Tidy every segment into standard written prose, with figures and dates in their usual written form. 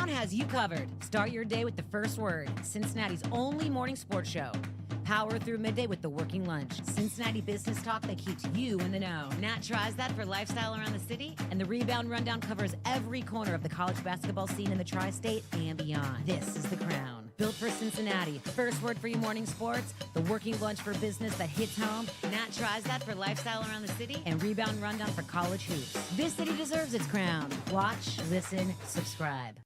Crown has you covered. Start your day with the first word. Cincinnati's only morning sports show. Power through midday with the working lunch. Cincinnati business talk that keeps you in the know. Nat tries that for lifestyle around the city. And the Rebound Rundown covers every corner of the college basketball scene in the tri-state and beyond. This is The Crown. Built for Cincinnati. First word for your morning sports. The working lunch for business that hits home. Nat tries that for lifestyle around the city. And Rebound Rundown for college hoops. This city deserves its crown. Watch, listen, subscribe.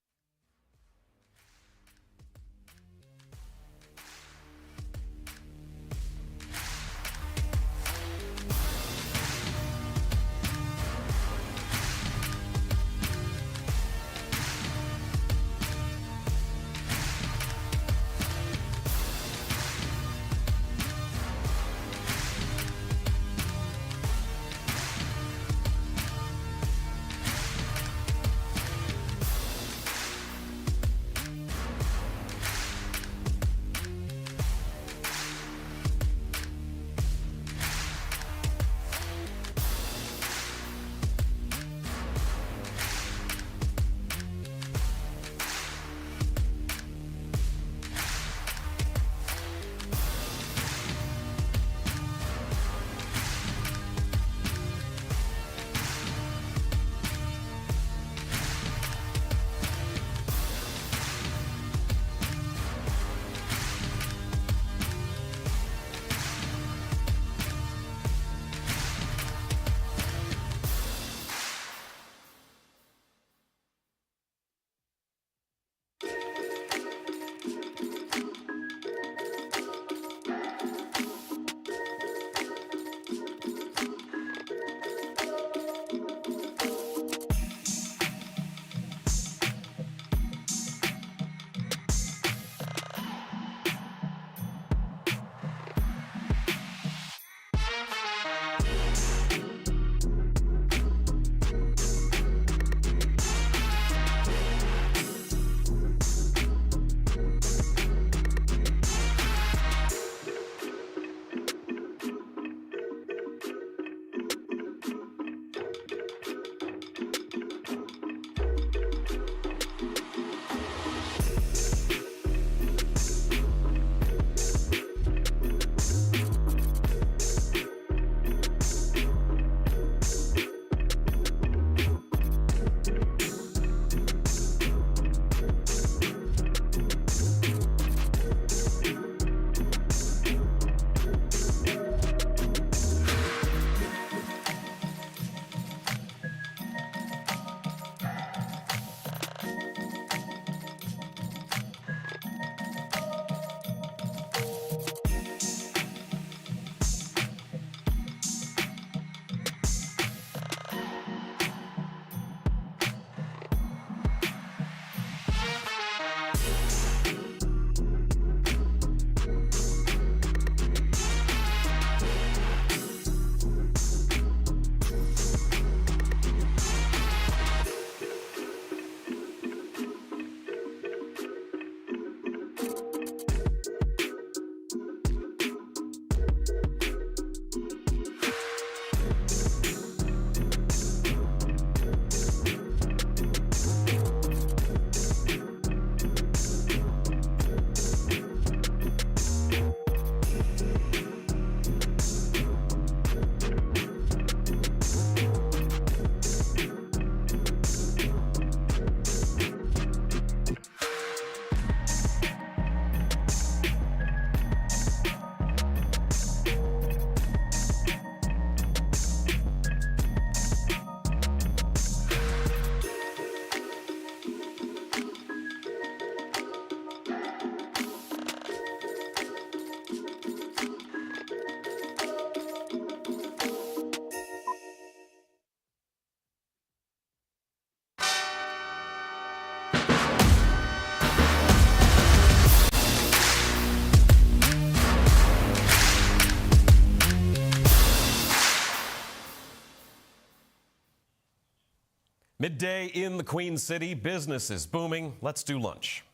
Midday in the Queen City, business is booming. Let's do lunch.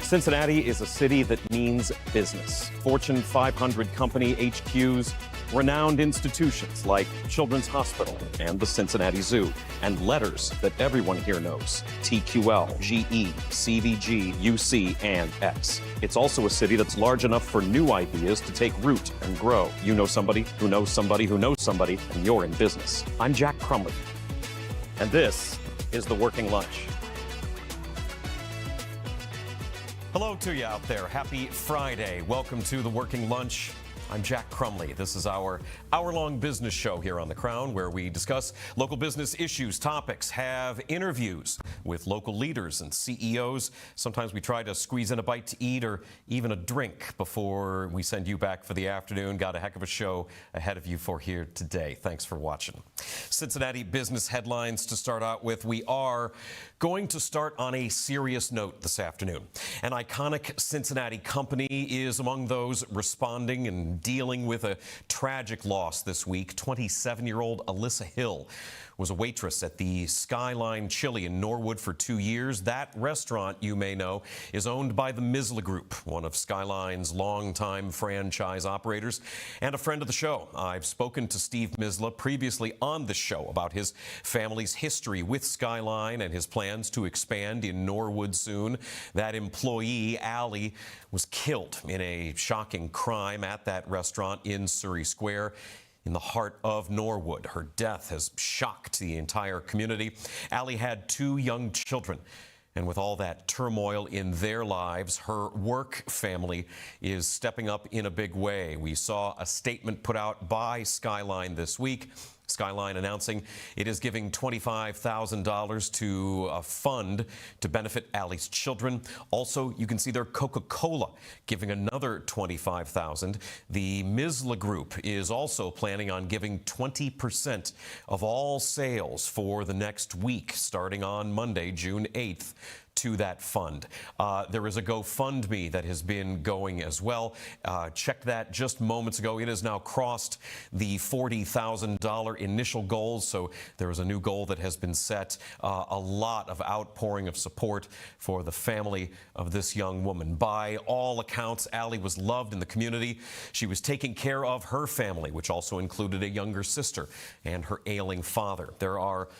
Cincinnati is a city that means business. Fortune 500 company HQs, renowned institutions like Children's Hospital and the Cincinnati Zoo, and letters that everyone here knows: TQL, GE, CVG, UC, and X. It's also a city that's large enough for new ideas to take root and grow. You know somebody who knows somebody who knows somebody, and you're in business. I'm Jack Crumley, and this is The Working Lunch. Hello to you out there. Happy Friday. Welcome to The Working Lunch. I'm Jack Crumley. This is our hour-long business show here on The Crown, where we discuss local business issues, topics, have interviews with local leaders and CEOs. Sometimes we try to squeeze in a bite to eat or even a drink before we send you back for the afternoon. Got a heck of a show ahead of you for here today. Thanks for watching. Cincinnati business headlines to start out with. We are going to start on a serious note this afternoon. An iconic Cincinnati company is among those responding and dealing with a tragic loss this week. 27-year-old Alyssa Hill was a waitress at the Skyline Chili in Norwood for 2 years. That restaurant, you may know, is owned by the Misla Group, one of Skyline's longtime franchise operators and a friend of the show. I've spoken to Steve Misla previously on the show about his family's history with Skyline and his plans to expand in Norwood soon. That employee, Allie, was killed in a shocking crime at that restaurant in Surrey Square in the heart of Norwood. Her death has shocked the entire community. Allie had 2 young children, and with all that turmoil in their lives, her work family is stepping up in a big way. We saw a statement put out by Skyline this week. Skyline announcing it is giving $25,000 to a fund to benefit Allie's children. Also, you can see there Coca-Cola giving another $25,000. The Misla Group is also planning on giving 20% of all sales for the next week, starting on Monday, June 8th. To that fund. There is a GoFundMe that has been going as well. Checked that just moments ago. It has now crossed the $40,000 initial goal, so there is a new goal that has been set. A lot of outpouring of support for the family of this young woman. By all accounts, Allie was loved in the community. She was taking care of her family, which also included a younger sister and her ailing father. There are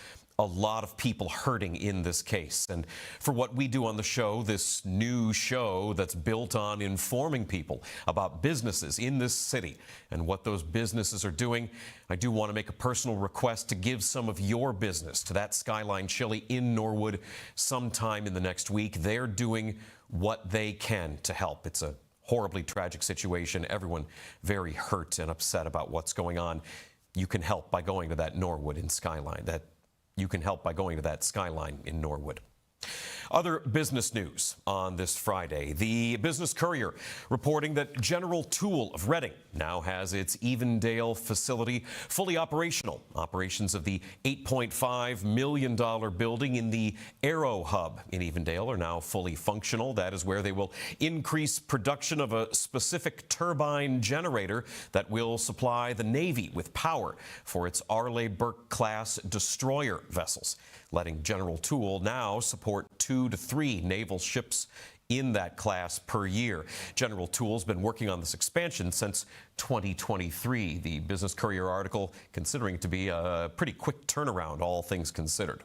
a lot of people hurting in this case. And for what we do on the show, this new show that's built on informing people about businesses in this city and what those businesses are doing, I do want to make a personal request to give some of your business to that Skyline Chili in Norwood sometime in the next week. They're doing what they can to help. It's a horribly tragic situation. Everyone very hurt and upset about what's going on. You can help by going to that Norwood in Skyline. You can help by going to that Skyline in Norwood. Other business news on this Friday. The Business Courier reporting that General Tool of Reading now has its Evendale facility fully operational. Operations of the $8.5 million building in the Aero Hub in Evendale are now fully functional. That is where they will increase production of a specific turbine generator that will supply the Navy with power for its Arleigh Burke-class destroyer vessels, letting General Tool now support 2 to 3 naval ships in that class per year. General Tool's been working on this expansion since 2023. The Business Courier article considering it to be a pretty quick turnaround, all things considered.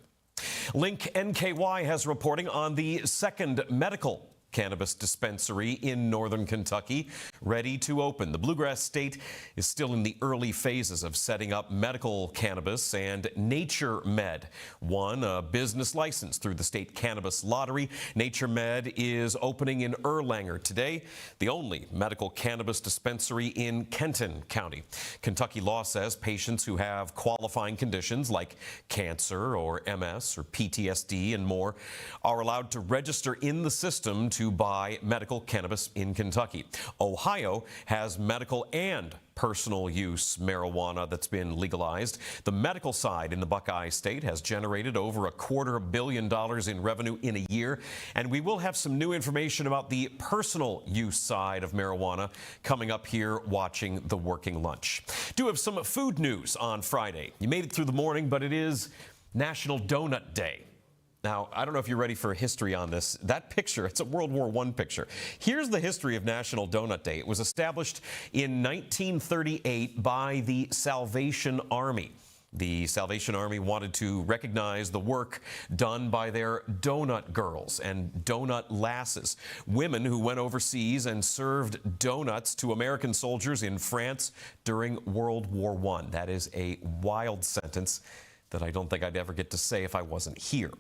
Link NKY has reporting on the second medical cannabis dispensary in northern Kentucky, ready to open. The Bluegrass State is still in the early phases of setting up medical cannabis, and Nature Med won a business license through the state cannabis lottery. Nature Med is opening in Erlanger today, the only medical cannabis dispensary in Kenton County. Kentucky law says patients who have qualifying conditions like cancer or MS or PTSD and more are allowed to register in the system to buy medical cannabis in Kentucky. Ohio has medical and personal use marijuana that's been legalized. The medical side in the Buckeye State has generated over $250 million in revenue in a year. And we will have some new information about the personal use side of marijuana coming up here watching The Working Lunch. Do have some food news on Friday. You made it through the morning, but it is National Donut Day. Now, I don't know if you're ready for history on this. That picture, it's a World War I picture. Here's the history of National Donut Day. It was established in 1938 by the Salvation Army. The Salvation Army wanted to recognize the work done by their donut girls and donut lasses, women who went overseas and served donuts to American soldiers in France during World War I. That is a wild sentence that I don't think I'd ever get to say if I wasn't here.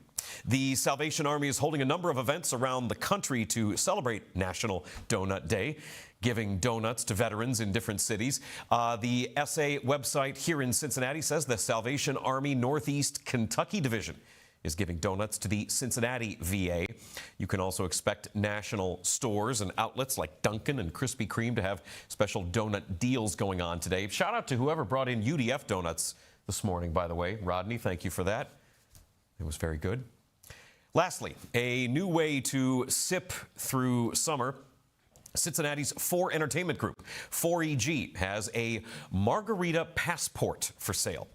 The Salvation Army is holding a number of events around the country to celebrate National Donut Day, giving donuts to veterans in different cities. The SA website here in Cincinnati says the Salvation Army Northeast Kentucky Division is giving donuts to the Cincinnati VA. You can also expect national stores and outlets like Dunkin' and Krispy Kreme to have special donut deals going on today. Shout out to whoever brought in UDF donuts this morning, by the way. Rodney, thank you for that. It was very good. Lastly, a new way to sip through summer. Cincinnati's 4 Entertainment Group, 4EG, has a margarita passport for sale.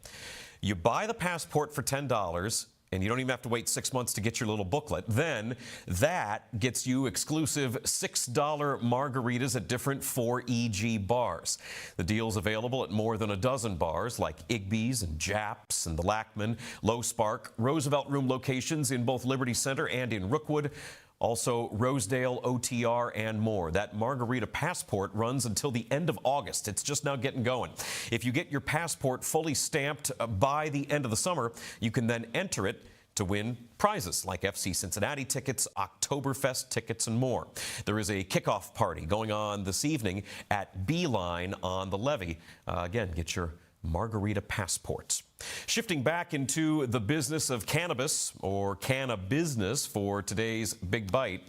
You buy the passport for $10, and you don't even have to wait 6 months to get your little booklet. Then that gets you exclusive $6 margaritas at different 4EG bars. The deal's available at more than a dozen bars like Igby's and Japs and the Lackman, Low Spark, Roosevelt Room locations in both Liberty Center and in Rookwood. Also, Rosedale, OTR, and more. That margarita passport runs until the end of August. It's just now getting going. If you get your passport fully stamped by the end of the summer, you can then enter it to win prizes like FC Cincinnati tickets, Oktoberfest tickets, and more. There is a kickoff party going on this evening at Beeline on the levee. Again, get your margarita passports. Shifting back into the business of cannabis, or cannabusiness, for today's Big Bite.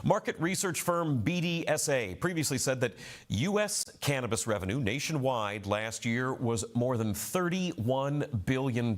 Market research firm BDSA previously said that U.S. cannabis revenue nationwide last year was more than $31 billion.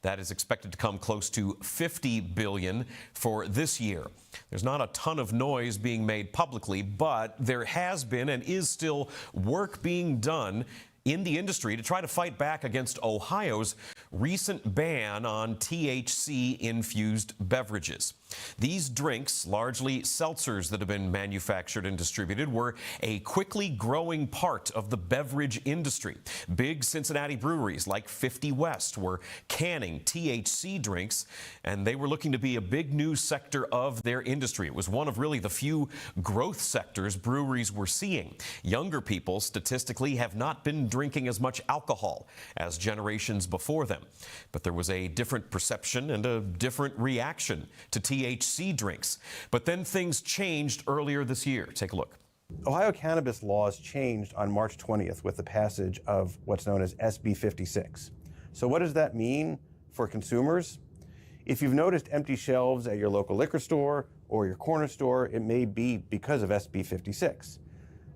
That is expected to come close to $50 billion for this year. There's not a ton of noise being made publicly, but there has been and is still work being done in the industry to try to fight back against Ohio's recent ban on THC-infused beverages. These drinks, largely seltzers that have been manufactured and distributed, were a quickly growing part of the beverage industry. Big Cincinnati breweries like 50 West were canning THC drinks, and they were looking to be a big new sector of their industry. It was one of really the few growth sectors breweries were seeing. Younger people statistically have not been drinking as much alcohol as generations before them. But there was a different perception and a different reaction to THC drinks. But then things changed earlier this year. Take a look. Ohio cannabis laws changed on March 20th with the passage of what's known as SB 56. So what does that mean for consumers? If you've noticed empty shelves at your local liquor store or your corner store, it may be because of SB 56.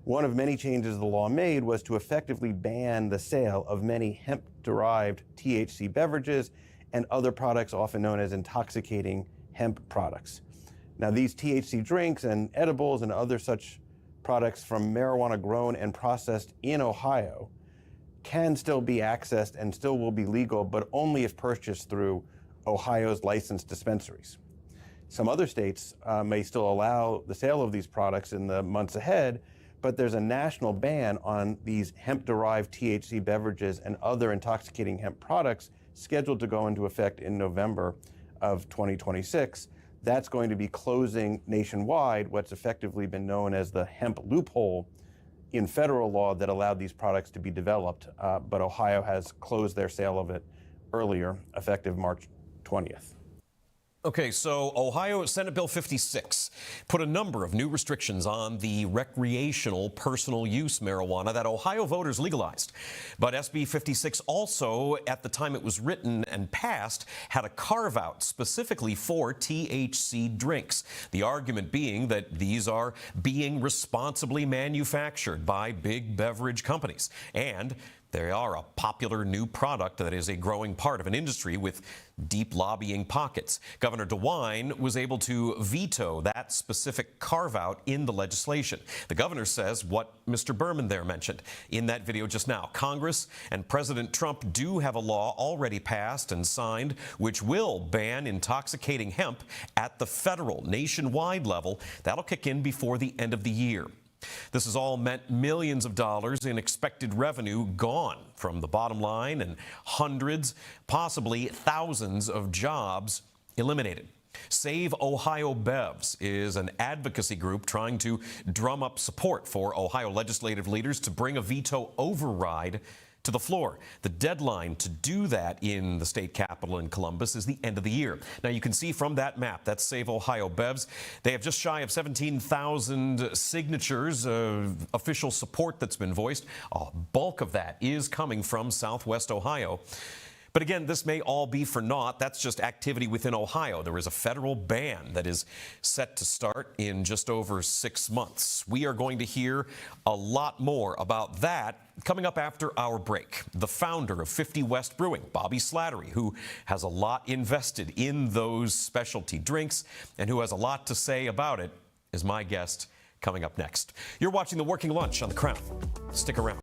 One of many changes the law made was to effectively ban the sale of many hemp-derived THC beverages and other products often known as intoxicating hemp products. Now, these THC drinks and edibles and other such products from marijuana grown and processed in Ohio can still be accessed and still will be legal, but only if purchased through Ohio's licensed dispensaries. Some other states may still allow the sale of these products in the months ahead, but there's a national ban on these hemp-derived THC beverages and other intoxicating hemp products scheduled to go into effect in November of 2026. That's going to be closing nationwide what's effectively been known as the hemp loophole in federal law that allowed these products to be developed, but Ohio has closed their sale of it earlier, effective March 20th. Okay, so Ohio Senate Bill 56 put a number of new restrictions on the recreational personal use marijuana that Ohio voters legalized. But SB 56 also, at the time it was written and passed, had a carve-out specifically for THC drinks. The argument being that these are being responsibly manufactured by big beverage companies and They are a popular new product that is a growing part of an industry with deep lobbying pockets. Governor DeWine was able to veto that specific carve-out in the legislation. The governor says what Mr. Berman there mentioned in that video just now. Congress and President Trump do have a law already passed and signed which will ban intoxicating hemp at the federal, nationwide level. That'll kick in before the end of the year. This has all meant millions of dollars in expected revenue gone from the bottom line and hundreds, possibly thousands of jobs eliminated. Save Ohio Bevs is an advocacy group trying to drum up support for Ohio legislative leaders to bring a veto override to the floor. The deadline to do that in the state capitol in Columbus is the end of the year. Now you can see from that map, that's Save Ohio Bevs. They have just shy of 17,000 signatures of official support that's been voiced. A bulk of that is coming from Southwest Ohio. But again, this may all be for naught. That's just activity within Ohio. There is a federal ban that is set to start in just over 6 months. We are going to hear a lot more about that coming up after our break. The founder of 50 West Brewing, Bobby Slattery, who has a lot invested in those specialty drinks and who has a lot to say about it, is my guest coming up next. You're watching The Working Lunch on The Crown. Stick around.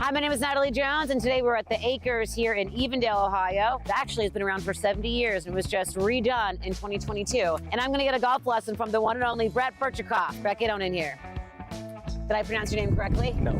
Hi, my name is Natalie Jones, and today we're at the Acres here in Evendale, Ohio. It actually has been around for 70 years and was just redone in 2022. And I'm going to get a golf lesson from the one and only Brett Burchikoff. Brett, get on in here. Did I pronounce your name correctly? No.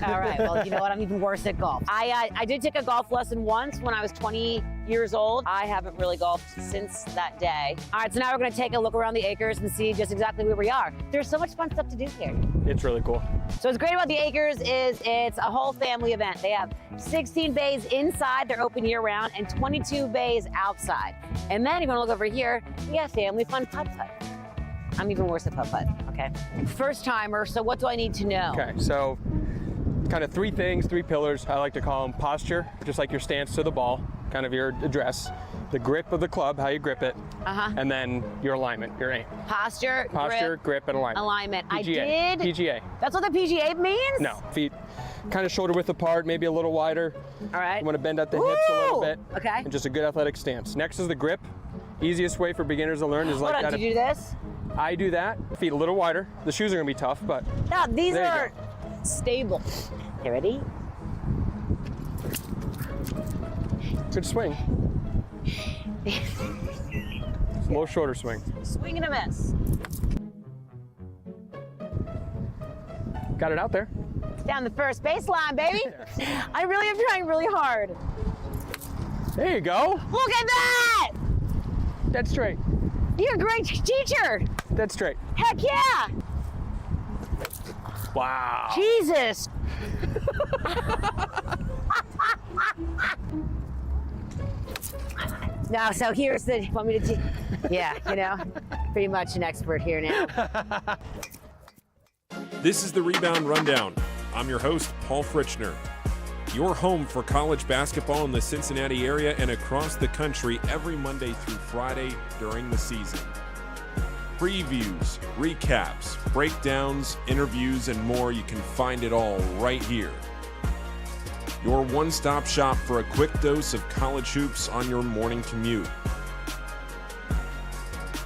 All right, well, you know what? I'm even worse at golf. I did take a golf lesson once when I was 20 years old. I haven't really golfed since that day. All right, so now we're going to take a look around the Acres and see just exactly where we are. There's so much fun stuff to do here. It's really cool. So what's great about the Acres is it's a whole family event. They have 16 bays inside, they're open year round, and 22 bays outside. And then you're going to look over here, we have family fun putt-putt. I'm even worse at putt-putt, okay? First timer, so what do I need to know? Okay, so kind of three things, three pillars. I like to call them posture, just like your stance to the ball, kind of your address, the grip of the club, how you grip it, and then your alignment, your aim. Posture, grip, and alignment. Alignment. PGA. PGA. That's what the PGA means? No, feet kind of shoulder width apart, maybe a little wider. All right. You want to bend out the hips a little bit. Okay. And just a good athletic stance. Next is the grip. Easiest way for beginners to learn is like that. Hold on, do you do this? I do that. Feet a little wider. The shoes are going to be tough, but No, these there you are stable. You ready? good swing. Slow shoulder swing. Swing and a miss. Got it out there. Down the first baseline, baby. I really am trying really hard. There you go. Look at that! Dead straight. You're a great teacher. Dead straight. Heck yeah! Wow. Jesus. No, so here's the, want me to, yeah, you know, pretty much an expert here now. This is the Rebound Rundown. I'm your host, Paul Fritchner. Your home for college basketball in the Cincinnati area and across the country every Monday through Friday during the season. Previews, recaps, breakdowns, interviews, and more, you can find it all right here. Your one-stop shop for a quick dose of college hoops on your morning commute.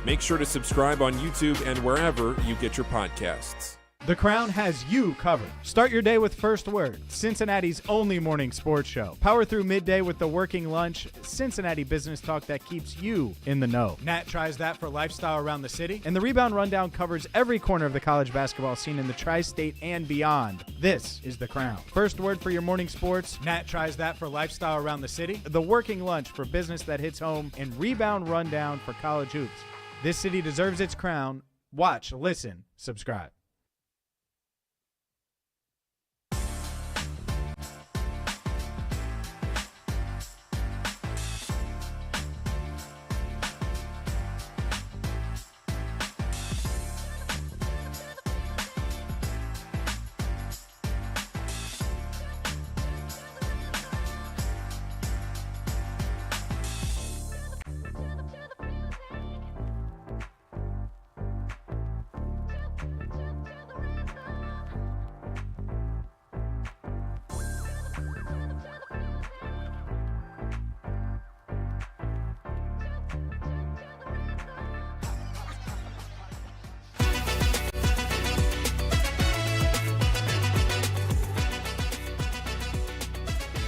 Make sure to subscribe on YouTube and wherever you get your podcasts. The Crown has you covered. Start your day with First Word, Cincinnati's only morning sports show. Power through midday with the Working Lunch, Cincinnati business talk that keeps you in the know. Nat tries that for lifestyle around the city, and the Rebound Rundown covers every corner of the college basketball scene in the tri-state and beyond. This is The Crown. First Word for your morning sports, Nat tries that for lifestyle around the city, the Working Lunch for business that hits home, and Rebound Rundown for college hoops. This city deserves its crown. Watch, listen, subscribe.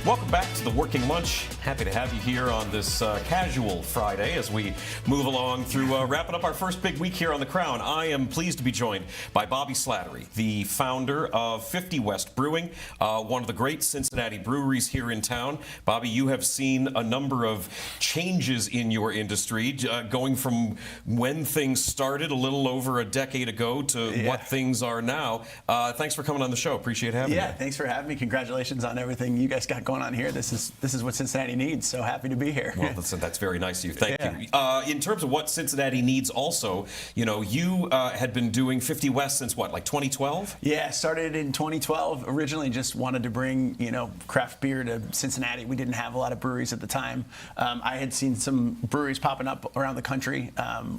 Welcome back to the Working Lunch. Happy to have you here on this casual Friday as we move along through wrapping up our first big week here on The Crown. I am pleased to be joined by Bobby Slattery, the founder of 50 West Brewing, one of the great Cincinnati breweries here in town. Bobby, you have seen a number of changes in your industry, going from when things started a little over a decade ago to what things are now. Thanks for coming on the show. Appreciate having you. Yeah, thanks for having me. Congratulations on everything you guys got going on here. This is what Cincinnati needs, so happy to be here. Well, that's very nice of you. Thank you. In terms of what Cincinnati needs also, you had been doing 50 West since what, like 2012? Yeah, started in 2012. Originally just wanted to bring, craft beer to Cincinnati. We didn't have a lot of breweries at the time. I had seen some breweries popping up around the country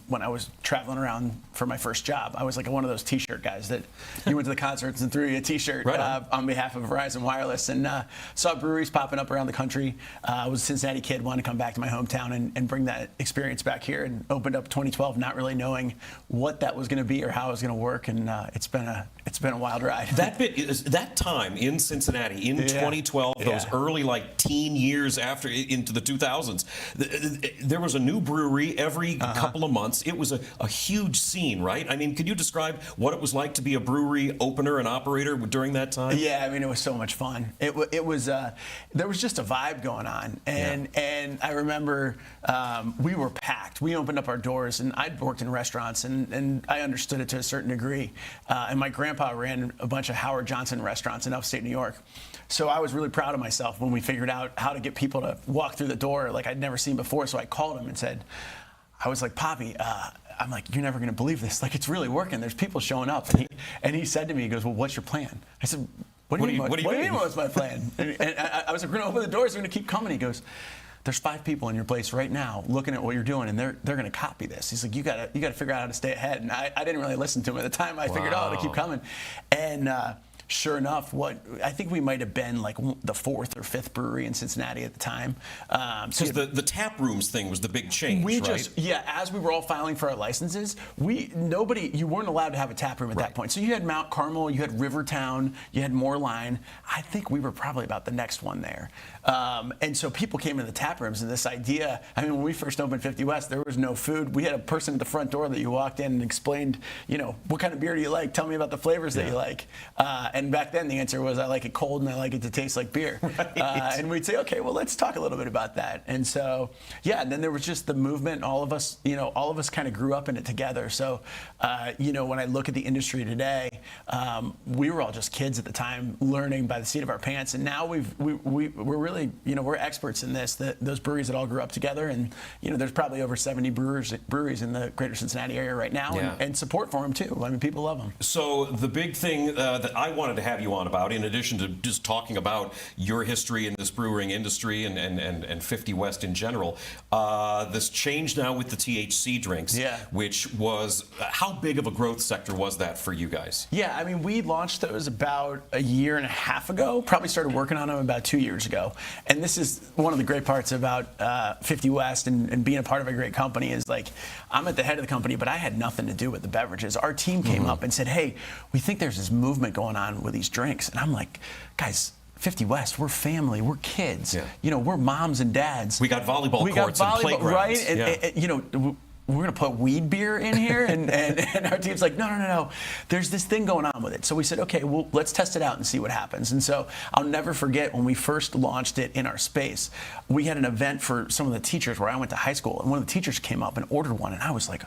when I was traveling around for my first job. I was like one of those t-shirt guys that you went to the concerts and threw you a t-shirt on behalf of Verizon Wireless, and saw breweries popping up around the country. I was a Cincinnati kid, wanted to come back to my hometown and bring that experience back here, and opened up 2012 not really knowing what that was going to be or how it was going to work, and it's been a wild ride. That time in Cincinnati in 2012, those early teen years after into the 2000s, there was a new brewery every couple of months. It was a huge scene, right? I mean, could you describe what it was like to be a brewery opener and operator during that time? Yeah, I mean, it was so much fun. It was there was just a vibe going on, and I remember we were packed. We opened up our doors, and I'd worked in restaurants, and I understood it to a certain degree. And my grandpa ran a bunch of Howard Johnson restaurants in upstate New York. So I was really proud of myself when we figured out how to get people to walk through the door like I'd never seen before. So I called him and said, I was like, Poppy, I'm like, you're never going to believe this. Like, it's really working. There's people showing up. And he said to me, he goes, well, what's your plan? I said, what do you mean what's my plan? And I was like, we're going to open the doors. They're going to keep coming. He goes, there's 5 people in your place right now looking at what you're doing, and they're going to copy this. He's like, you got to figure out how to stay ahead. And I didn't really listen to him at the time. I figured, to keep coming. And sure enough, I think we might have been like the 4th or 5th brewery in Cincinnati at the time. Because the tap rooms thing was the big change, right? As we were all filing for our licenses, you weren't allowed to have a tap room at that point. So you had Mount Carmel, you had Rivertown, you had Moorline. I think we were probably about the next one there. And so people came into the tap rooms, and this idea, I mean, when we first opened 50 West, there was no food. We had a person at the front door that you walked in and explained, what kind of beer do you like? Tell me about the flavors that you like. And back then the answer was, I like it cold and I like it to taste like beer. Right. And we'd say, okay, well, let's talk a little bit about that. And so, and then there was just the movement. All of us kind of grew up in it together. So, when I look at the industry today, we were all just kids at the time learning by the seat of our pants. And now we're really, we're experts in this, those breweries that all grew up together. And, there's probably over 70 breweries in the greater Cincinnati area right now, and support for them too. I mean, people love them. So the big thing that I want wanted to have you on about, in addition to just talking about your history in this brewing industry and 50 West in general, this change now with the THC drinks, which was, how big of a growth sector was that for you guys? Yeah, I mean, we launched those about a year and a half ago, probably started working on them about 2 years ago. And this is one of the great parts about 50 West and being a part of a great company is, like, I'm at the head of the company, but I had nothing to do with the beverages. Our team came up and said, hey, we think there's this movement going on with these drinks. And I'm like, guys, 50 West, we're family, we're kids. You know, we're moms and dads. We got volleyball courts and playgrounds. Right? And you know, we're going to put weed beer in here? And our team's like, no. There's this thing going on with it. So we said, okay, well, let's test it out and see what happens. And so I'll never forget when we first launched it in our space, we had an event for some of the teachers where I went to high school. And one of the teachers came up and ordered one. And I was like,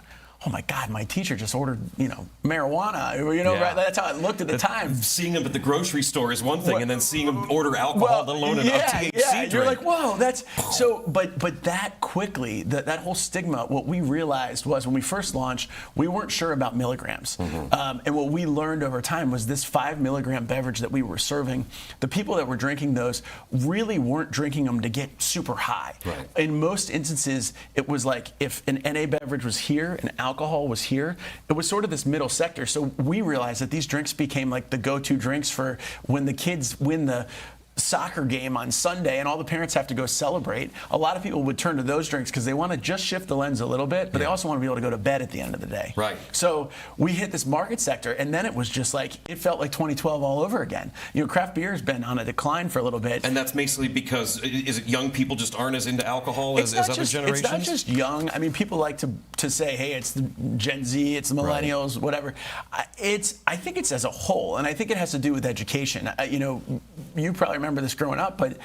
oh my God, my teacher just ordered, you know, marijuana. You know, right? That's how it looked at the time. Seeing them at the grocery store is one thing, and then seeing them order alcohol, let alone a THC drink. You're like, whoa, that's so. But that quickly, that whole stigma. What we realized was when we first launched, we weren't sure about milligrams, and what we learned over time was this 5 milligram beverage that we were serving. The people that were drinking those really weren't drinking them to get super high. Right. In most instances, it was like if an NA beverage was here, an alcohol was here, it was sort of this middle sector. So we realized that these drinks became like the go-to drinks for when the kids win the soccer game on Sunday and all the parents have to go celebrate. A lot of people would turn to those drinks because they want to just shift the lens a little bit, but they also want to be able to go to bed at the end of the day. Right. So we hit this market sector, and then it was just like, it felt like 2012 all over again. You know, craft beer has been on a decline for a little bit. And that's basically because, is it young people just aren't as into alcohol as other generations? It's not just young. I mean, people like to say, hey, it's the Gen Z, it's the millennials, whatever. I think it's as a whole, and I think it has to do with education. You know, you probably remember this growing up, but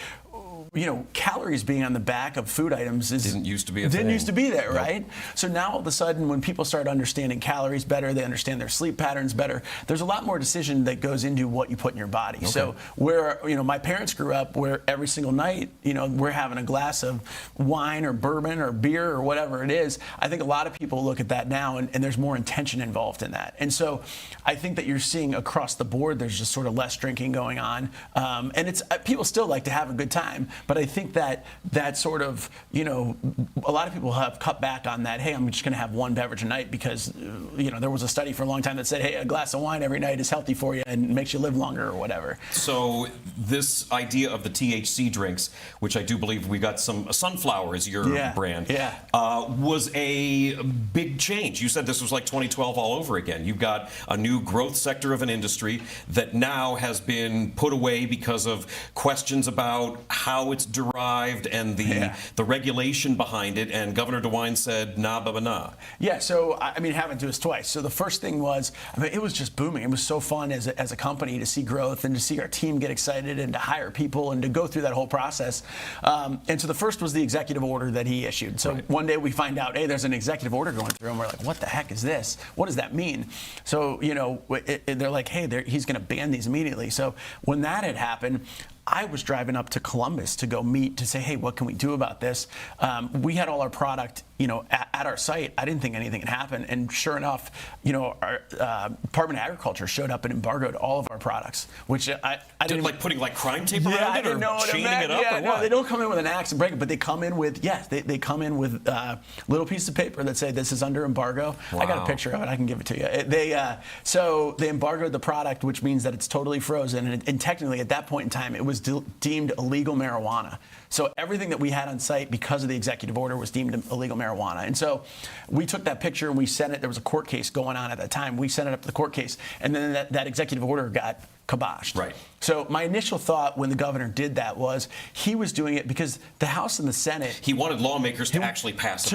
you know, calories being on the back of food items didn't used to be a thing. Didn't used to be there, right? So now all of a sudden, when people start understanding calories better, they understand their sleep patterns better. There's a lot more decision that goes into what you put in your body. Okay. So where, you know, my parents grew up, where every single night, you know, we're having a glass of wine or bourbon or beer or whatever it is. I think a lot of people look at that now, and there's more intention involved in that. And so I think that you're seeing across the board, there's just sort of less drinking going on, and it's people still like to have a good time. But I think that sort of, you know, a lot of people have cut back on that. Hey, I'm just going to have one beverage a night because, you know, there was a study for a long time that said, hey, a glass of wine every night is healthy for you and makes you live longer or whatever. So this idea of the THC drinks, which I do believe we got some, Sunflower is your brand, was a big change. You said this was like 2012 all over again. You've got a new growth sector of an industry that now has been put away because of questions about how it's derived and the regulation behind it, and Governor DeWine said, nah, nah. Yeah, so, I mean, having to do this twice. So the first thing was, I mean, it was just booming. It was so fun as a company to see growth and to see our team get excited and to hire people and to go through that whole process. And so the first was the executive order that he issued. So one day we find out, hey, there's an executive order going through, and we're like, what the heck is this? What does that mean? So, you know, they're like, hey, he's going to ban these immediately. So when that had happened, I was driving up to Columbus to go meet to say, hey, what can we do about this? We had all our product, you know, at our site. I didn't think anything had happened, and sure enough, you know, our Department of Agriculture showed up and embargoed all of our products, which I didn't like putting like crime tape around it, or chaining it up, or what? No, they don't come in with an axe and break it, but they come in with they come in with little pieces of paper that say this is under embargo. Wow. I got a picture of it. I can give it to you. So they embargoed the product, which means that it's totally frozen, and technically at that point in time, it was deemed illegal marijuana. So everything that we had on site because of the executive order was deemed illegal marijuana. And so we took that picture and we sent it. There was a court case going on at that time. We sent it up to the court case, and then that executive order got kiboshed. Right. So my initial thought when the governor did that was he was doing it because the House and the Senate. He wanted lawmakers to actually pass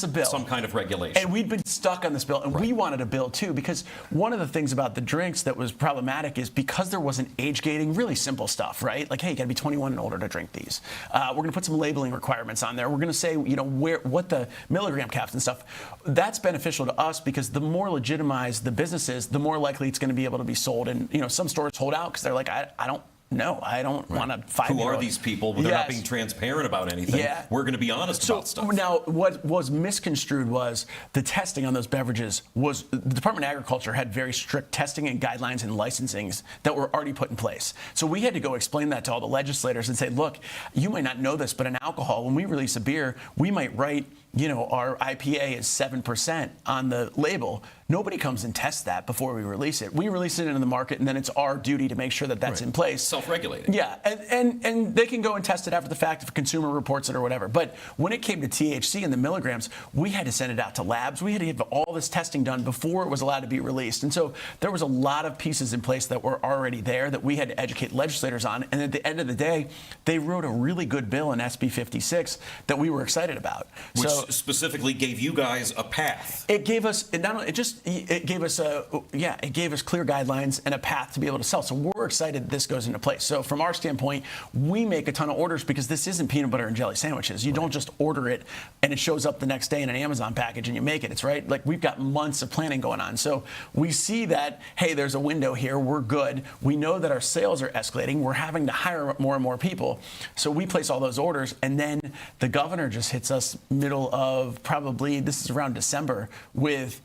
a bill. Some kind of regulation. And we'd been stuck on this bill, and we wanted a bill too, because one of the things about the drinks that was problematic is because there wasn't age gating, really simple stuff, right? Like, hey, you got to be 21 and older to drink these. We're going to put some labeling requirements on there. We're going to say, you know, what the milligram caps and stuff. That's beneficial to us because the more legitimized the business is, the more likely it's going to be able to be sold. And, you know, some stores hold out because they're like, I don't no, I don't want to fight. Who are these people? They're not being transparent about anything. Yeah. We're going to be honest about stuff. Now, what was misconstrued was the testing on those beverages was the Department of Agriculture had very strict testing and guidelines and licensings that were already put in place. So we had to go explain that to all the legislators and say, look, you might not know this, but in alcohol, when we release a beer, we might write, our IPA is 7% on the label. Nobody comes and tests that before we release it. We release it into the market, and then it's our duty to make sure that that's in place. Self-regulating. Yeah, and they can go and test it after the fact if a consumer reports it or whatever. But when it came to THC and the milligrams, we had to send it out to labs. We had to have all this testing done before it was allowed to be released. And so there was a lot of pieces in place that were already there that we had to educate legislators on. And at the end of the day, they wrote a really good bill in SB 56 that we were excited about. Which specifically gave you guys a path. It gave us it gave us clear guidelines and a path to be able to sell. So we're excited this goes into place. So from our standpoint, we make a ton of orders because this isn't peanut butter and jelly sandwiches. You don't just order it and it shows up the next day in an Amazon package and you make it. It's right. Like we've got months of planning going on. So we see that, hey, there's a window here. We're good. We know that our sales are escalating. We're having to hire more and more people. So we place all those orders, and then the governor just hits us middle of probably, this is around December, with,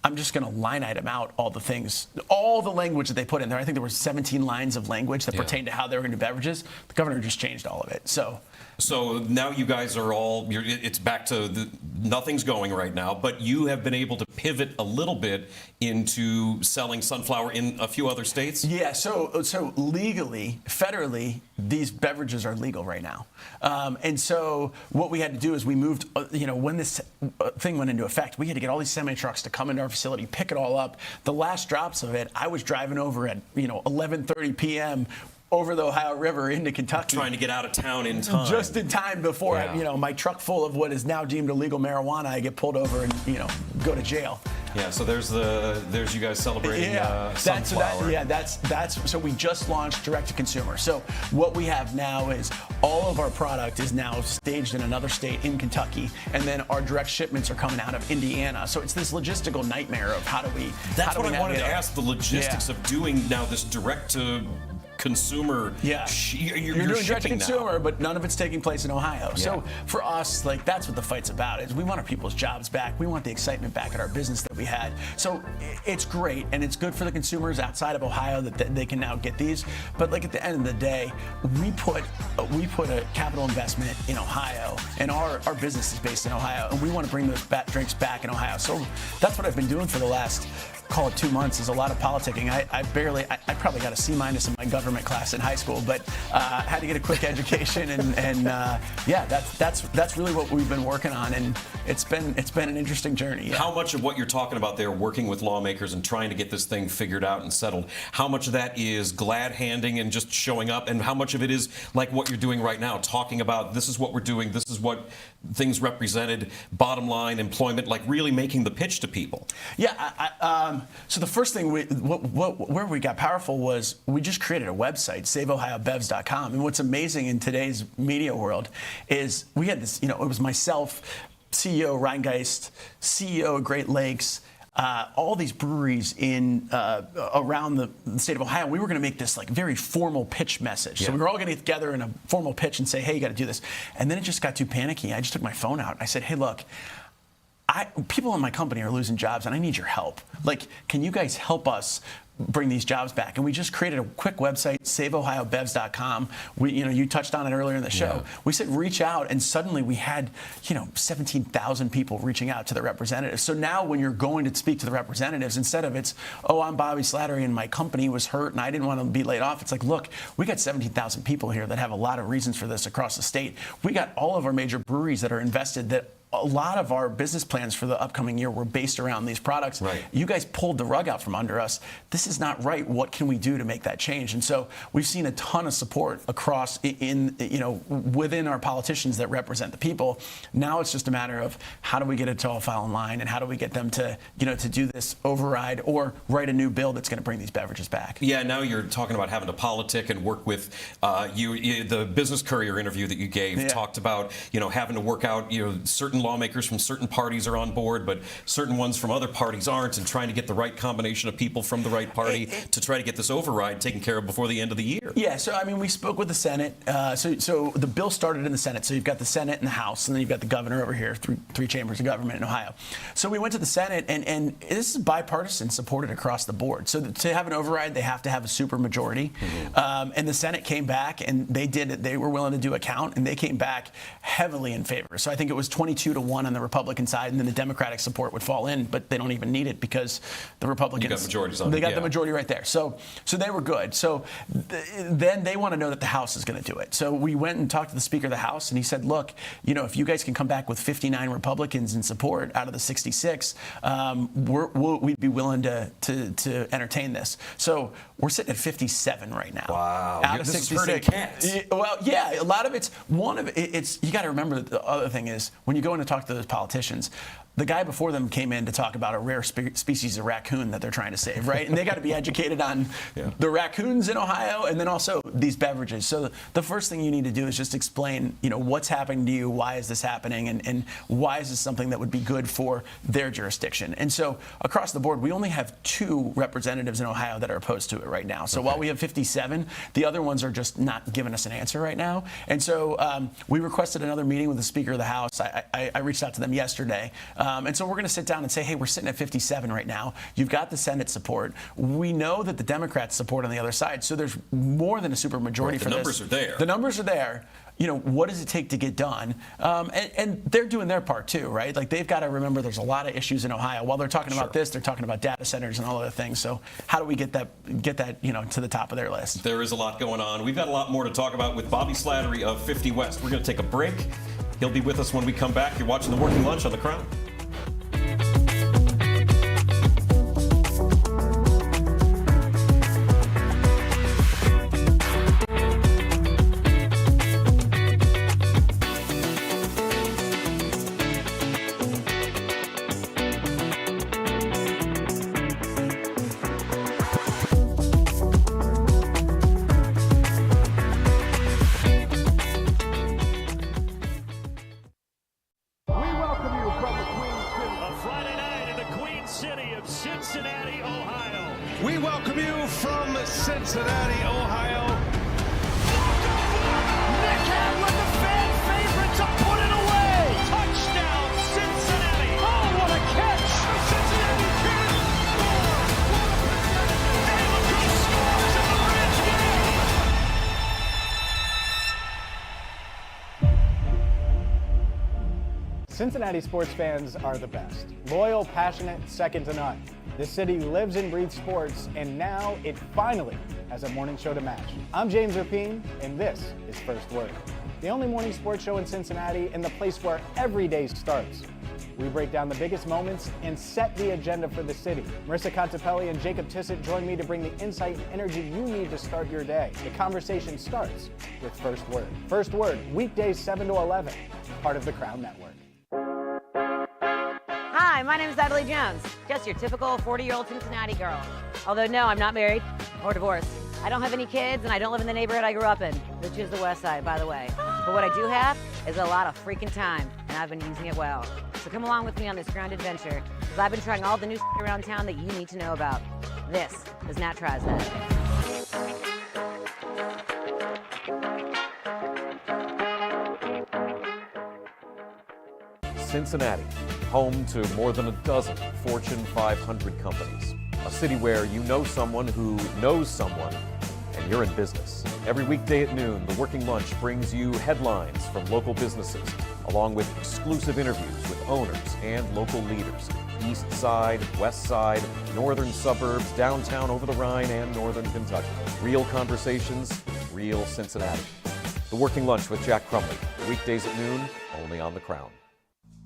I'm just going to line item out all the things, all the language that they put in there. I think there were 17 lines of language that pertained to how they were going to do beverages. The governor just changed all of it. So now you guys are it's back to nothing's going right now, but you have been able to pivot a little bit into selling sunflower in a few other states? Yeah, so legally, federally, these beverages are legal right now. And so what we had to do is we moved, when this thing went into effect, we had to get all these semi-trucks to come into our facility, pick it all up. The last drops of it, I was driving over at, 11:30 p.m., over the Ohio River into Kentucky. Trying to get out of town in time. Just in time before, my truck full of what is now deemed illegal marijuana, I get pulled over and, go to jail. Yeah, so there's you guys celebrating sunflower. So we just launched direct to consumer. So what we have now is all of our product is now staged in another state in Kentucky, and then our direct shipments are coming out of Indiana. So it's this logistical nightmare of how do we That's what I wanted to navigate ask, the logistics of doing now this direct to consumer. Yeah, you're doing direct to shipping consumer, now. but none of it's taking place in Ohio. Yeah. So for us, that's what the fight's about. Is we want our people's jobs back. We want the excitement back at our business that we had. So it's great, and it's good for the consumers outside of Ohio that they can now get these. But at the end of the day, we put a capital investment in Ohio, and our business is based in Ohio, and we want to bring those drinks back in Ohio. So that's what I've been doing for the last, call it 2 months, is a lot of politicking. I probably got a C- in my government class in high school, but had to get a quick education, and that's really what we've been working on, and it's been an interesting journey. Yeah. How much of what you're talking about there, working with lawmakers and trying to get this thing figured out and settled, how much of that is glad handing and just showing up, and how much of it is like what you're doing right now, talking about this is what we're doing, this is what things represented, bottom line, employment, like really making the pitch to people? Yeah, so the first thing where we got powerful was we just created a website, saveohiobevs.com. And what's amazing in today's media world is we had this, it was myself, CEO Rheingeist, CEO of Great Lakes, all these breweries in around the state of Ohio. We were going to make this very formal pitch message. Yeah. So we were all going to get together in a formal pitch and say, hey, you got to do this. And then it just got too panicky. I just took my phone out. I said, hey, look, people in my company are losing jobs, and I need your help. Can you guys help us bring these jobs back? And we just created a quick website, saveohiobevs.com. You touched on it earlier in the show. Yeah. We said reach out, and suddenly we had 17,000 people reaching out to the representatives. So now when you're going to speak to the representatives, instead of it's, I'm Bobby Slattery and my company was hurt and I didn't want to be laid off, it's like, look, we got 17,000 people here that have a lot of reasons for this across the state. We got all of our major breweries that are invested, that a lot of our business plans for the upcoming year were based around these products. Right. You guys pulled the rug out from under us. This is not right. What can we do to make that change? And so we've seen a ton of support across within our politicians that represent the people. Now it's just a matter of how do we get it to all file in line, and how do we get them to to do this override or write a new bill that's going to bring these beverages back. Yeah, now you're talking about having to politic and work with the Business Courier interview that you gave talked about having to work out certain lawmakers from certain parties are on board, but certain ones from other parties aren't, and trying to get the right combination of people from the right party to try to get this override taken care of before the end of the year. Yeah, so I mean, we spoke with the Senate. So the bill started in the Senate. So you've got the Senate and the House, and then you've got the governor over here, three chambers of government in Ohio. So we went to the Senate, and this is bipartisan, supported across the board. So to have an override, they have to have a super majority. And the Senate came back, and they did it. They were willing to do a count, and they came back heavily in favor. So I think it was 22-1 on the Republican side, and then the Democratic support would fall in, but they don't even need it because the Republicans. You got majorities on They it, got yeah. the majority right there. So they were good. So then they want to know that the House is going to do it. So we went and talked to the Speaker of the House, and he said, look, if you guys can come back with 59 Republicans in support out of the 66, we'd be willing to entertain this. So we're sitting at 57 right now. Wow. Out of This is 66. hurting cats. Well, yeah, a lot of it's you got to remember that the other thing is when you go in to talk to those politicians, the guy before them came in to talk about a rare species of raccoon that they're trying to save, right? And they got to be educated on the raccoons in Ohio and then also these beverages. So the first thing you need to do is just explain, what's happening to you, why is this happening, and why is this something that would be good for their jurisdiction. And so across the board, we only have 2 representatives in Ohio that are opposed to it right now. So while we have 57, the other ones are just not giving us an answer right now. And so we requested another meeting with the Speaker of the House. I reached out to them yesterday. And so we're going to sit down and say, hey, we're sitting at 57 right now. You've got the Senate support. We know that the Democrats support on the other side. So there's more than a supermajority for this. The numbers are there. The numbers are there. What does it take to get done? And they're doing their part too, right? Like they've got to remember there's a lot of issues in Ohio. While they're talking about this, they're talking about data centers and all other things. So how do we get that to the top of their list? There is a lot going on. We've got a lot more to talk about with Bobby Slattery of 50 West. We're going to take a break. He'll be with us when we come back. You're watching The Working Lunch on The Crown. We welcome you from Cincinnati, Ohio. Nick had with the fan favorite to put it away. Touchdown, Cincinnati. Oh, what a catch. Cincinnati can't score. What a percentage. Scores in the Reds game. Cincinnati sports fans are the best. Loyal, passionate, second to none. This city lives and breathes sports, and now it finally has a morning show to match. I'm James Rapine, and this is First Word, the only morning sports show in Cincinnati and the place where every day starts. We break down the biggest moments and set the agenda for the city. Marissa Contepelli and Jacob Tissett join me to bring the insight and energy you need to start your day. The conversation starts with First Word. First Word, weekdays 7 to 11, part of the Crown Network. Hi, my name is Natalie Jones, just your typical 40-year-old Cincinnati girl. Although, no, I'm not married or divorced. I don't have any kids, and I don't live in the neighborhood I grew up in, which is the West Side, by the way. But what I do have is a lot of freaking time, and I've been using it well. So come along with me on this ground adventure, because I've been trying all the new around town that you need to know about. This is Nat Tries That. Cincinnati, home to more than a dozen Fortune 500 companies. A city where you know someone who knows someone, and you're in business. Every weekday at noon, The Working Lunch brings you headlines from local businesses, along with exclusive interviews with owners and local leaders. East Side, West Side, northern suburbs, downtown over the Rhine, and northern Kentucky. Real conversations, real Cincinnati. The Working Lunch with Jack Crumley, weekdays at noon, only on The Crown.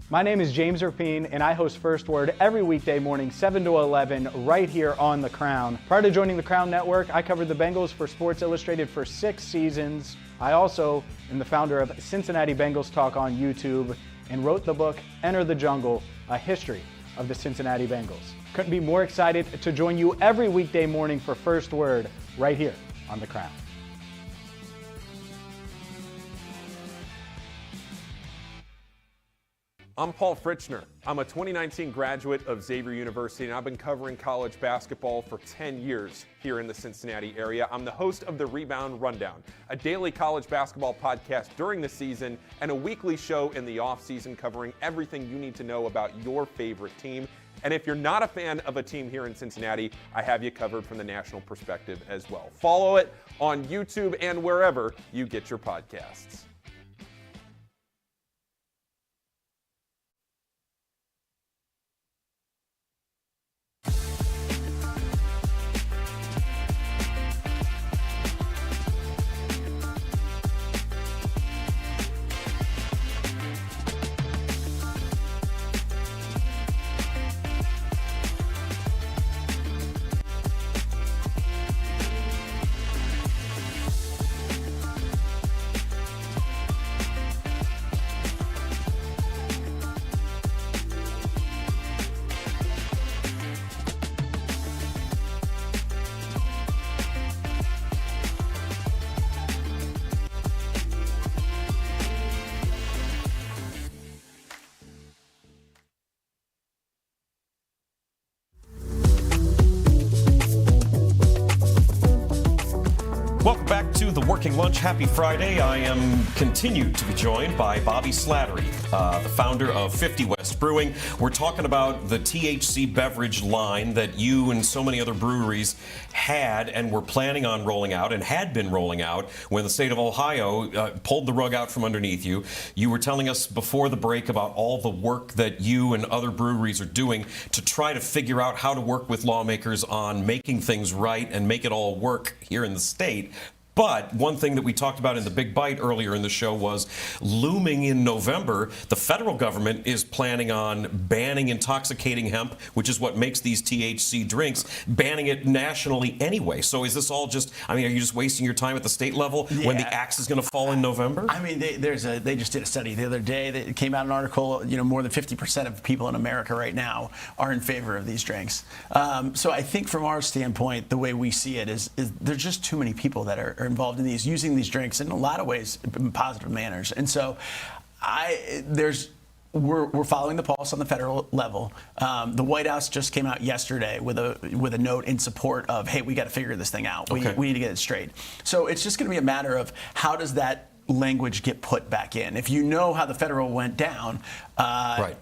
My name is James Rapine, and I host First Word every weekday morning, 7 to 11, right here on The Crown. Prior to joining the Crown Network, I covered the Bengals for Sports Illustrated for 6 seasons. I also am the founder of Cincinnati Bengals Talk on YouTube and wrote the book, Enter the Jungle, A History of the Cincinnati Bengals. Couldn't be more excited to join you every weekday morning for First Word right here on The Crown. I'm Paul Fritchner. I'm a 2019 graduate of Xavier University, and I've been covering college basketball for 10 years here in the Cincinnati area. I'm the host of the Rebound Rundown, a daily college basketball podcast during the season and a weekly show in the off-season covering everything you need to know about your favorite team. And if you're not a fan of a team here in Cincinnati, I have you covered from the national perspective as well. Follow it on YouTube and wherever you get your podcasts. Welcome back to the Working Lunch. Happy Friday. I am continued to be joined by Bobby Slattery, the founder of 50 West Brewing. We're talking about the THC beverage line that you and so many other breweries had and were planning on rolling out and had been rolling out when the state of Ohio pulled the rug out from underneath you. You were telling us before the break about all the work that you and other breweries are doing to try to figure out how to work with lawmakers on making things right and make it all work here in the state. But one thing that we talked about in the Big Bite earlier in the show was looming in November, the federal government is planning on banning intoxicating hemp, which is what makes these THC drinks, banning it nationally anyway. So is this all just, I mean, are you just wasting your time at the state level when the axe is going to fall in November? I mean, they just did a study the other day that came out an article, more than 50% of people in America right now are in favor of these drinks. So I think from our standpoint, the way we see it is there's just too many people that are involved in these, using these drinks in a lot of ways in positive manners. And so we're following the pulse on the federal level. The White House just came out yesterday with a note in support of, hey, we got to figure this thing out. We need to get it straight. So it's just going to be a matter of how does that language get put back in. If you know how the federal went down,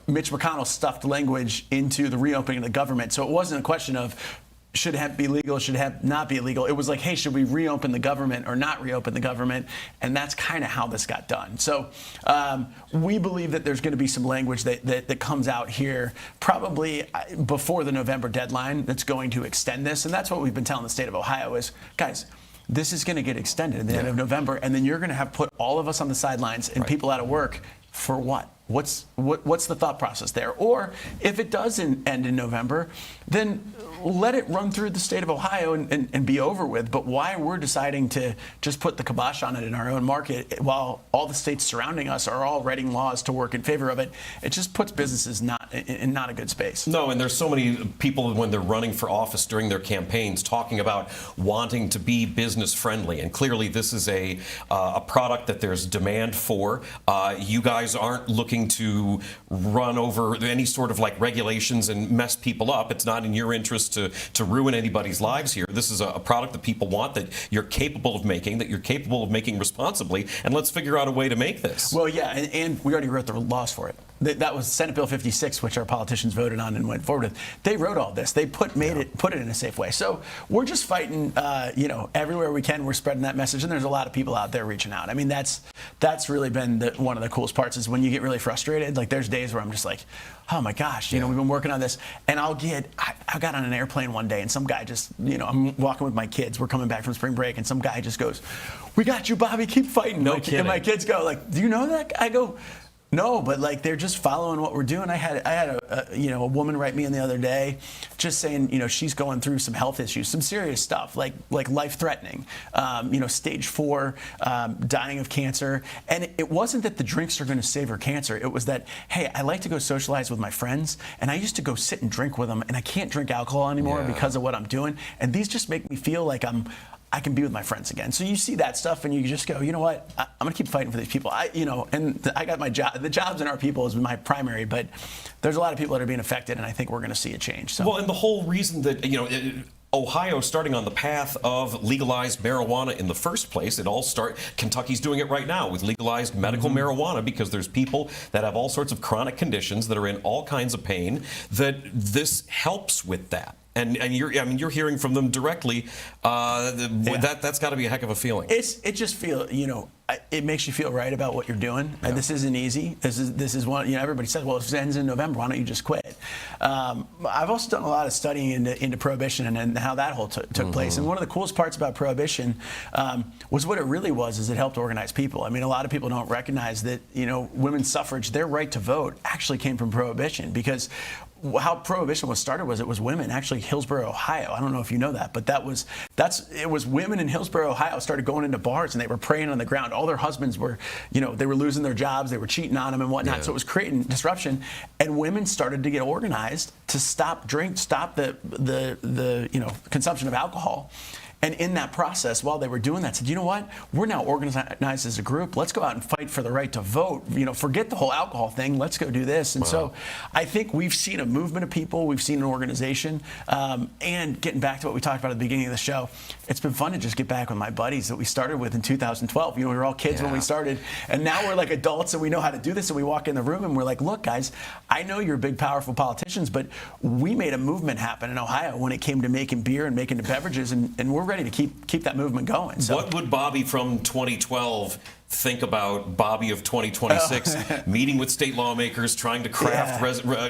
Mitch McConnell stuffed language into the reopening of the government. So it wasn't a question of should hemp be legal, should hemp not be illegal. It was like, hey, should we reopen the government or not reopen the government? And that's kind of how this got done. So we believe that there's going to be some language that comes out here probably before the November deadline that's going to extend this. And that's what we've been telling the state of Ohio is, guys, this is going to get extended at the end of November, and then you're going to have put all of us on the sidelines and people out of work for what? What's the thought process there? Or if it does end in November, then let it run through the state of Ohio and be over with. But why we're deciding to just put the kibosh on it in our own market while all the states surrounding us are all writing laws to work in favor of it, it just puts businesses in not a good space. No, and there's so many people when they're running for office during their campaigns talking about wanting to be business friendly, and clearly this is a product that there's demand for. You guys aren't looking to run over any sort of like regulations and mess people up. It's not in your interest to ruin anybody's lives here. This is a product that people want, that you're capable of making, responsibly, and let's figure out a way to make this. Well, yeah, and we already wrote the laws for it. That was Senate Bill 56, which our politicians voted on and went forward with. They wrote all this. They put it in a safe way. So we're just fighting, everywhere we can. We're spreading that message, and there's a lot of people out there reaching out. I mean, that's really been one of the coolest parts is when you get really frustrated. Like there's days where I'm just like, oh my gosh, we've been working on this, and I got on an airplane one day, and some guy just, I'm walking with my kids. We're coming back from spring break, and some guy just goes, "We got you, Bobby. Keep fighting." No kidding. And my kids go like, "Do you know that?" I go, no, but like they're just following what we're doing. I had a woman write me in the other day, just saying she's going through some health issues, some serious stuff like life threatening, stage 4, dying of cancer. And it wasn't that the drinks are going to save her cancer. It was that, hey, I like to go socialize with my friends, and I used to go sit and drink with them, and I can't drink alcohol anymore because of what I'm doing. And these just make me feel like I can be with my friends again. So you see that stuff and you just go, you know what, I'm going to keep fighting for these people. And I got my job. The jobs in our people is my primary, but there's a lot of people that are being affected, and I think we're going to see a change. So. Well, and the whole reason that, Ohio starting on the path of legalized marijuana in the first place. Kentucky's doing it right now with legalized medical marijuana because there's people that have all sorts of chronic conditions that are in all kinds of pain, that this helps with that. And you're hearing from them directly. That's got to be a heck of a feeling. It just feels, it makes you feel right about what you're doing. Yeah. And this isn't easy. This is one. Everybody says, well, if it ends in November, why don't you just quit? I've also done a lot of studying into prohibition and how that whole took place. And one of the coolest parts about prohibition was what it really was. Is it helped organize people. I mean, a lot of people don't recognize that women's suffrage, their right to vote, actually came from prohibition, because how prohibition was started was it was women, actually Hillsborough, Ohio. I don't know if you know that, but it was women in Hillsborough, Ohio started going into bars and they were praying on the ground. All their husbands were, they were losing their jobs, they were cheating on them and whatnot. Yeah. So it was creating disruption, and women started to get organized to stop the consumption of alcohol. And in that process, while they were doing that, said, you know what? We're now organized as a group. Let's go out and fight for the right to vote. Forget the whole alcohol thing. Let's go do this. And so I think we've seen a movement of people. We've seen an organization. And getting back to what we talked about at the beginning of the show, it's been fun to just get back with my buddies that we started with in 2012. We were all kids when we started. And now we're like adults and we know how to do this. And we walk in the room and we're like, look, guys, I know you're big, powerful politicians, but we made a movement happen in Ohio when it came to making beer and making the beverages. And we're ready to keep that movement going. So. What would Bobby from 2012 think about Bobby of 2026 meeting with state lawmakers, trying to craft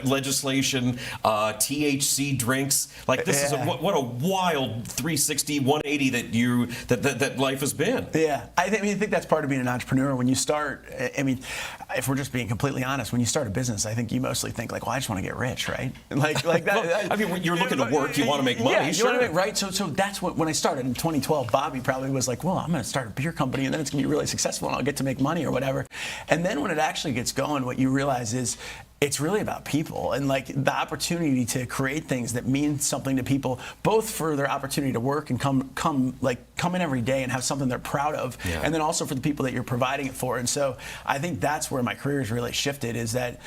legislation, THC drinks? Like, this is what a wild 360, 180 that life has been. Yeah, I think that's part of being an entrepreneur. When you start, if we're just being completely honest, when you start a business, I think you mostly think like, well, I just want to get rich, right? Like that. Well, when you're looking to work, you want to make money. Yeah, you want to make, right? So that's when I started in 2012. Bobby probably was like, well, I'm going to start a beer company, and then it's going to be really successful, and I'll get to make money or whatever. And then when it actually gets going, what you realize is it's really about people and like the opportunity to create things that mean something to people, both for their opportunity to work and come in every day and have something they're proud of, and then also for the people that you're providing it for. And so I think that's where my career has really shifted, is that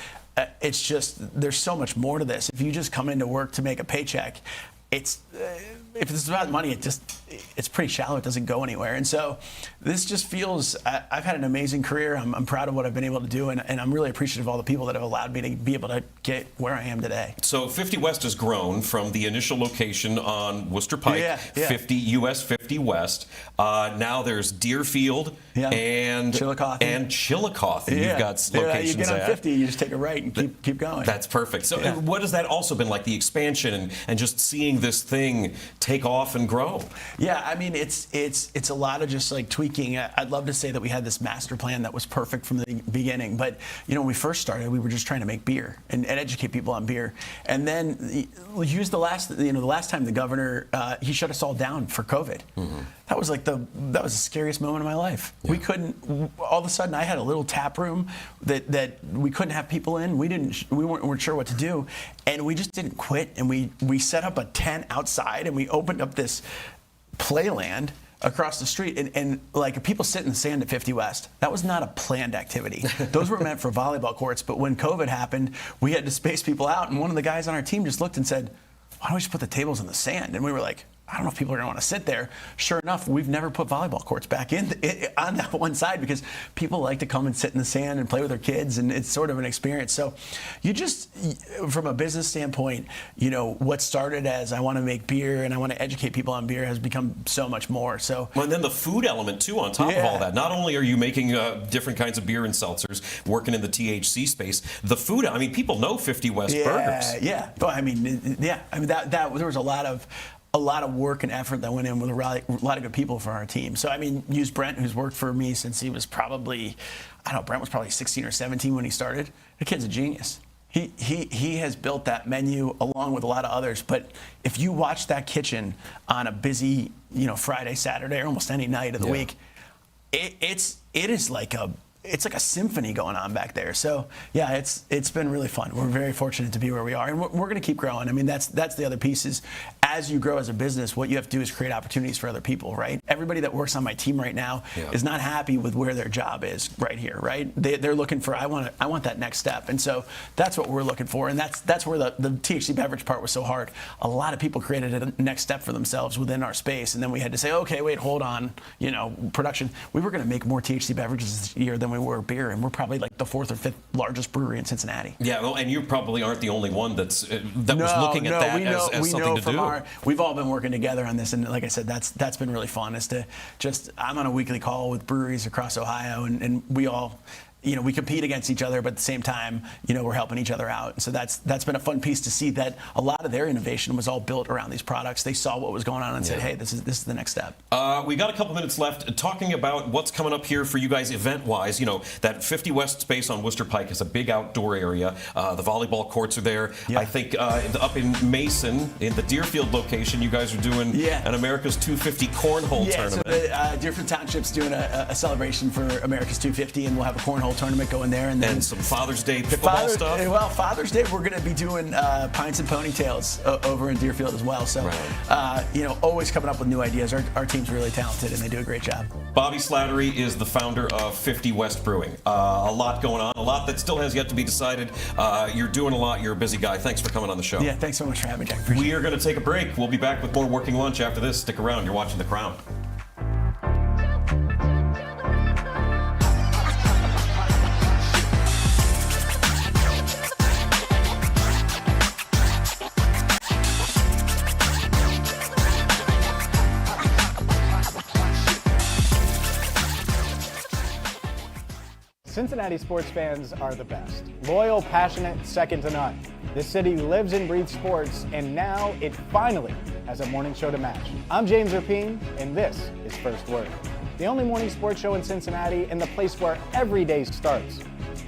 it's just, there's so much more to this. If you just come into work to make a paycheck, if it's about money, it's pretty shallow. It doesn't go anywhere. And so this just feels, I've had an amazing career. I'm proud of what I've been able to do, and I'm really appreciative of all the people that have allowed me to be able to get where I am today. So 50 West has grown from the initial location on Worcester Pike, 50 US 50 West. Now there's Deerfield and Chillicothe. You've got locations you get on 50, you just take a right and keep going. That's perfect. So what has that also been like, the expansion and just seeing this thing take off and grow? Yeah, I mean, it's a lot of just like tweaking. I'd love to say that we had this master plan that was perfect from the beginning, but when we first started, we were just trying to make beer and educate people on beer. And then use the last time the governor he shut us all down for COVID. Mm-hmm. That was the scariest moment of my life. Yeah. We couldn't. All of a sudden, I had a little tap room that we couldn't have people in. We weren't sure what to do, and we just didn't quit. And we set up a tent outside, and we opened up this playland across the street, and like people sit in the sand at 50 West. That was not a planned activity. Those were meant for volleyball courts. But when COVID happened, we had to space people out, and one of the guys on our team just looked and said, "Why don't we just put the tables in the sand?" And we were like, I don't know if people are going to want to sit there. Sure enough, we've never put volleyball courts back in on that one side, because people like to come and sit in the sand and play with their kids, and it's sort of an experience. So you just, from a business standpoint, what started as I want to make beer and I want to educate people on beer has become so much more. So, well, and then the food element too on top of all that. Not only are you making different kinds of beer and seltzers, working in the THC space, the food, I mean, people know 50 West burgers. Yeah. Well, I mean, that there was a lot of work and effort that went in with a lot of good people for our team. So, I mean, use Brent, who's worked for me since he was probably, Brent was probably 16 or 17 when he started. The kid's a genius. He has built that menu along with a lot of others. But if you watch that kitchen on a busy, Friday, Saturday, or almost any night of the week, it is like a symphony going on back there. So yeah, it's been really fun. We're very fortunate to be where we are, and we're going to keep growing. I mean, that's the other piece is, as you grow as a business, what you have to do is create opportunities for other people, right? Everybody that works on my team right now is not happy with where their job is right here, right? They're looking for, I want that next step. And so that's what we're looking for. And that's where the THC beverage part was so hard. A lot of people created a next step for themselves within our space. And then we had to say, okay, wait, hold on, production. We were going to make more THC beverages this year than we were beer. And we're probably like the 4th or 5th largest brewery in Cincinnati. Yeah, well, and you probably aren't the only one that was looking at that as something to do. We've all been working together on this, and like I said, that's been really fun. I'm on a weekly call with breweries across Ohio, and we all, we compete against each other, but at the same time, we're helping each other out. And so that's been a fun piece to see that a lot of their innovation was all built around these products. They saw what was going on and said, hey, this is the next step. We got a couple minutes left talking about what's coming up here for you guys event-wise. That 50 West space on Worcester Pike is a big outdoor area. The volleyball courts are there. Yeah. I think up in Mason, in the Deerfield location, you guys are doing an America's 250 cornhole tournament. So the Deerfield Township's doing a celebration for America's 250, and we'll have a cornhole tournament going there, and then some Father's Day football stuff. Well, Father's Day we're going to be doing pints and ponytails over in Deerfield as well. So, always coming up with new ideas. Our team's really talented, and they do a great job. Bobby Slattery is the founder of 50 West Brewing. A lot going on, a lot that still has yet to be decided. You're doing a lot. You're a busy guy. Thanks for coming on the show. Yeah, thanks so much for having me, Jack. We are going to take a break. We'll be back with more Working Lunch after this. Stick around. You're watching The Crown. Cincinnati sports fans are the best. Loyal, passionate, second to none. This city lives and breathes sports, and now it finally has a morning show to match. I'm James Rapine, and this is First Word, the only morning sports show in Cincinnati and the place where every day starts.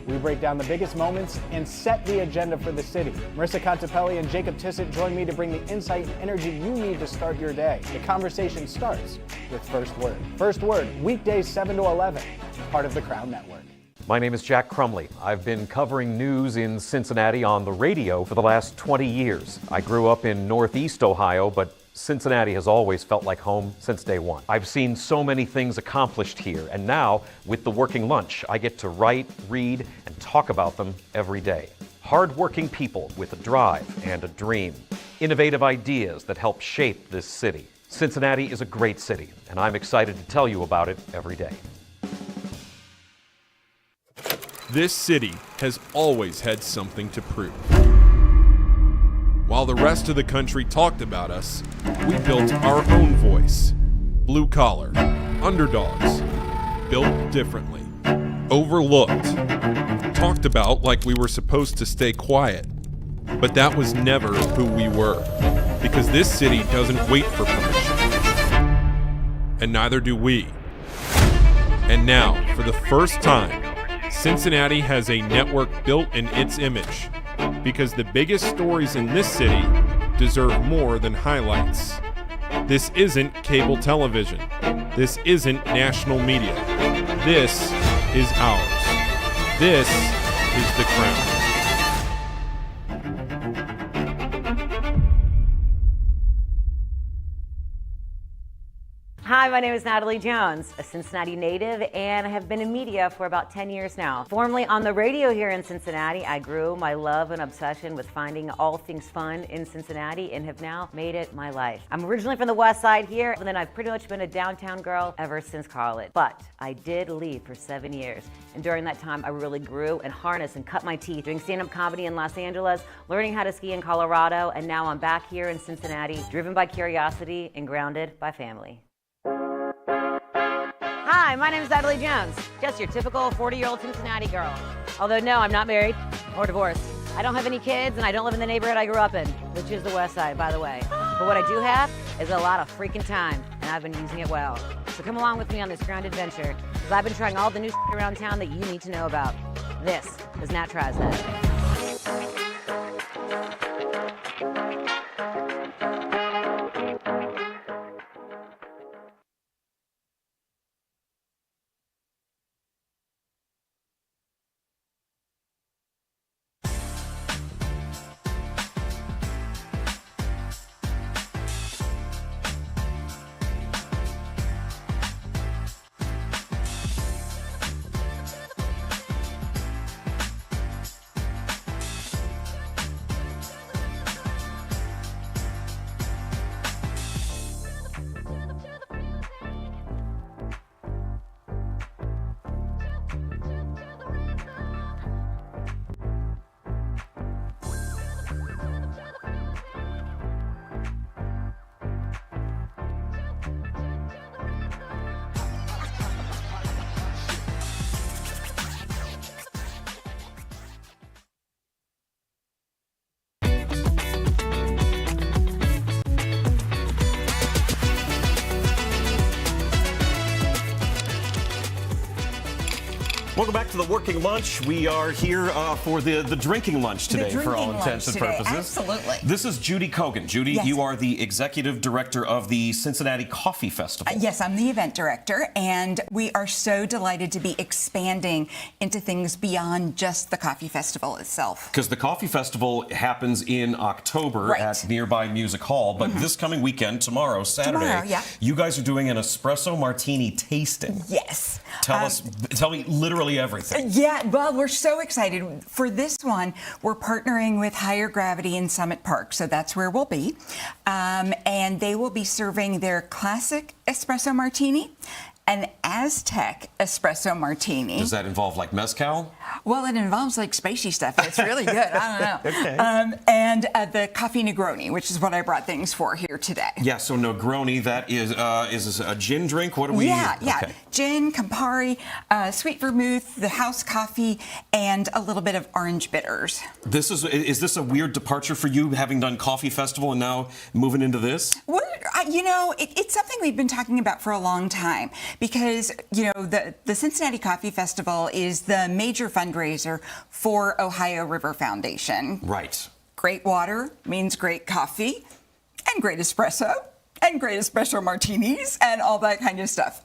We break down the biggest moments and set the agenda for the city. Marissa Contepelli and Jacob Tissett join me to bring the insight and energy you need to start your day. The conversation starts with First Word. First Word, weekdays 7 to 11, part of the Crown Network. My name is Jack Crumley. I've been covering news in Cincinnati on the radio for the last 20 years. I grew up in Northeast Ohio, but Cincinnati has always felt like home since day one. I've seen so many things accomplished here, and now, with the Working Lunch, I get to write, read, and talk about them every day. Hard-working people with a drive and a dream. Innovative ideas that help shape this city. Cincinnati is a great city, and I'm excited to tell you about it every day. This city has always had something to prove. While the rest of the country talked about us, we built our own voice. Blue collar, underdogs, built differently, overlooked, talked about like we were supposed to stay quiet. But that was never who we were, because this city doesn't wait for permission. And neither do we. And now, for the first time, Cincinnati has a network built in its image, because the biggest stories in this city deserve more than highlights. This isn't cable television. This isn't national media. This is ours. This is The Crown. Hi, my name is Natalie Jones, a Cincinnati native, and I have been in media for about 10 years now. Formerly on the radio here in Cincinnati, I grew my love and obsession with finding all things fun in Cincinnati and have now made it my life. I'm originally from the West Side here, and then I've pretty much been a downtown girl ever since college. But I did leave for 7 years, and during that time, I really grew and harnessed and cut my teeth doing stand-up comedy in Los Angeles, learning how to ski in Colorado, and now I'm back here in Cincinnati, driven by curiosity and grounded by family. Hi, my name is Natalie Jones, just your typical 40-year-old Cincinnati girl. Although no, I'm not married or divorced. I don't have any kids and I don't live in the neighborhood I grew up in, which is the West Side, by the way. But what I do have is a lot of freaking time, and I've been using it well. So come along with me on this ground adventure, because I've been trying all the new around town that you need to know about. This is Nat Tries That. Welcome back to the Working Lunch. We are here for the drinking lunch today, for all intents and purposes. Absolutely. This is Judy Kogan. Judy, Yes. you are the executive director of the Cincinnati Coffee Festival. Yes, I'm the event director, and we are so delighted to be expanding into things beyond just the coffee festival itself. Because the Coffee Festival happens in October Right. at nearby Music Hall, but this coming weekend, tomorrow, Saturday, Tomorrow, yeah. you guys are doing an espresso martini tasting. Yes. Tell me literally everything. Yeah, well, we're so excited. For this one, we're partnering with Higher Gravity in Summit Park, so that's where we'll be. And they will be serving their classic espresso martini, an Aztec espresso martini. Does that involve like mezcal? Well, it involves like spacey stuff, and it's really good. I don't know. Okay. And the coffee Negroni, which is what I brought things for here today. Yeah, so Negroni, that is this a gin drink? What do we... Yeah. Okay. Gin, Campari, sweet vermouth, the house coffee, and a little bit of orange bitters. Is this a weird departure for you, having done Coffee Festival and now moving into this? It's something we've been talking about for a long time because, the Cincinnati Coffee Festival is the major fundraiser for Ohio River Foundation. Right. Great water means great coffee and great espresso and great espresso martinis and all that kind of stuff.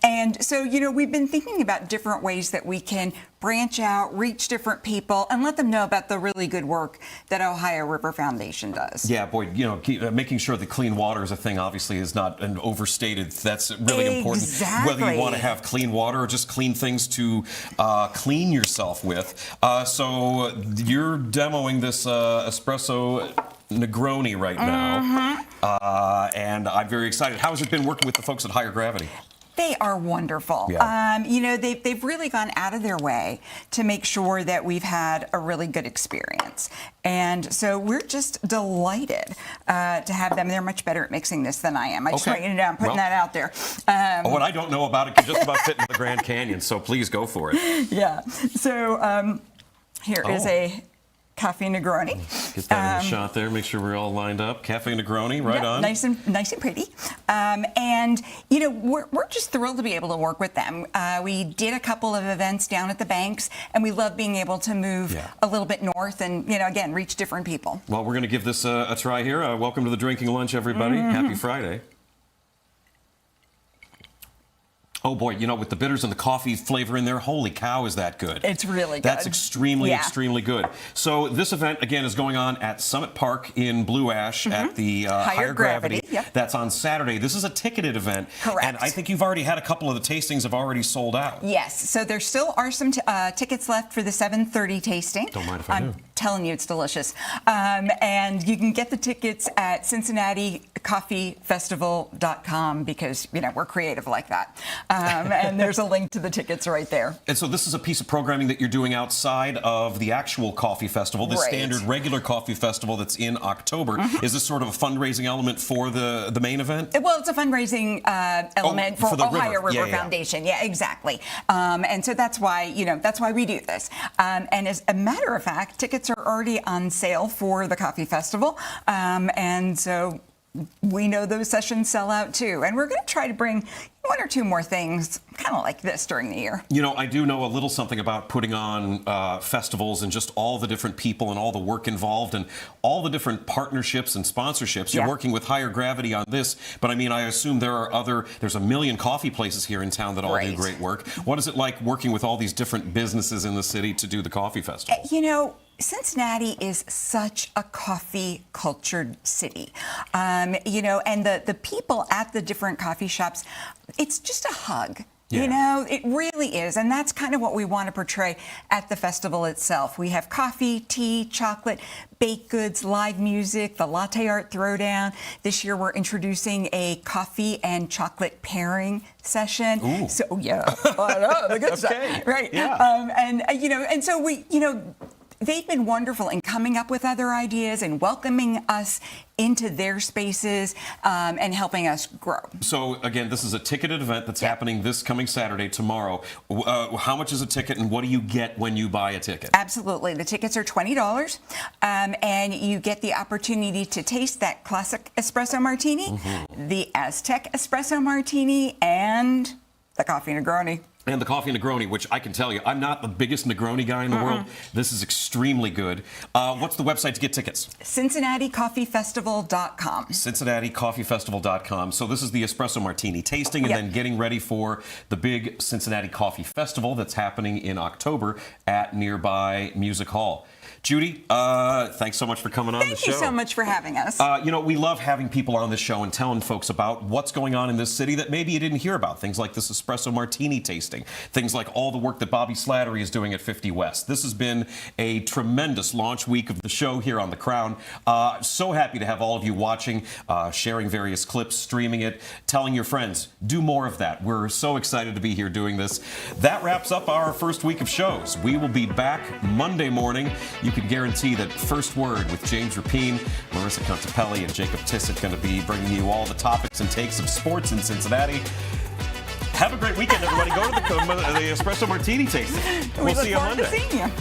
And so, we've been thinking about different ways that we can branch out, reach different people, and let them know about the really good work that Ohio River Foundation does. Yeah, boy, making sure that clean water is a thing obviously is not an overstated. That's really important. Exactly. Whether you want to have clean water or just clean things to clean yourself with. So you're demoing this espresso Negroni right now, and I'm very excited. How has it been working with the folks at Higher Gravity? They are wonderful. Yeah. They've really gone out of their way to make sure that we've had a really good experience. And so we're just delighted to have them. They're much better at mixing this than I am. I just want you to know I'm putting that out there. What I don't know about it could just about fit into the Grand Canyon, so please go for it. Yeah. So here is a Cafe Negroni. Get that in a shot there. Make sure we're all lined up. Cafe Negroni, right on. Nice and pretty. And we're just thrilled to be able to work with them. We did a couple of events down at the banks, and we love being able to move a little bit north and again reach different people. Well, we're going to give this a try here. Welcome to the drinking lunch, everybody. Happy Friday. Oh boy, with the bitters and the coffee flavor in there, holy cow, is that good. It's really good. That's extremely good. So this event, again, is going on at Summit Park in Blue Ash at the Higher Gravity. Yep. That's on Saturday. This is a ticketed event. Correct. And I think you've already had a couple of the tastings have already sold out. Yes, so there still are some tickets left for the 7:30 tasting. Don't mind if I do. I'm telling you, it's delicious. And you can get the tickets at CincinnatiCoffeeFestival.com because, we're creative like that. And there's a link to the tickets right there. And so this is a piece of programming that you're doing outside of the actual coffee festival, the standard regular coffee festival that's in October. Is this sort of a fundraising element for the main event? Well, it's a fundraising element for the Ohio River Foundation. Yeah, exactly. And so that's why, we do this. And as a matter of fact, tickets are already on sale for the coffee festival. And so we know those sessions sell out too. And we're going to try to bring one or two more things kind of like this during the year. I do know a little something about putting on festivals and just all the different people and all the work involved and all the different partnerships and sponsorships. You're working with Higher Gravity on this, but I assume there's a million coffee places here in town that all do great work. What is it like working with all these different businesses in the city to do the coffee festival? Cincinnati is such a coffee-cultured city, and the people at the different coffee shops, it's just a hug. It really is. And that's kind of what we want to portray at the festival itself. We have coffee, tea, chocolate, baked goods, live music, the latte art throwdown. This year we're introducing a coffee and chocolate pairing session. Ooh. So, the good stuff. Right. Yeah. And so we, they've been wonderful in coming up with other ideas and welcoming us into their spaces and helping us grow. So again, this is a ticketed event that's happening this coming Saturday, tomorrow. How much is a ticket and what do you get when you buy a ticket? Absolutely. The tickets are $20 and you get the opportunity to taste that classic espresso martini, the Aztec espresso martini, and the coffee Negroni. And the coffee Negroni, which I can tell you, I'm not the biggest Negroni guy in the world. This is extremely good. What's the website to get tickets? CincinnatiCoffeeFestival.com. CincinnatiCoffeeFestival.com. So this is the espresso martini tasting and then getting ready for the big Cincinnati Coffee Festival that's happening in October at nearby Music Hall. Judy, thanks so much for coming on the show. Thank you so much for having us. We love having people on this show and telling folks about what's going on in this city that maybe you didn't hear about. Things like this espresso martini tasting. Things like all the work that Bobby Slattery is doing at 50 West. This has been a tremendous launch week of the show here on The Crown. So happy to have all of you watching, sharing various clips, streaming it, telling your friends. Do more of that. We're so excited to be here doing this. That wraps up our first week of shows. We will be back Monday morning. You can guarantee that First Word with James Rapine, Marissa Contepelli, and Jacob Tissett going to be bringing you all the topics and takes of sports in Cincinnati. Have a great weekend, everybody. Go to the espresso martini tasting. We We'll see you look forward Monday. to seeing you.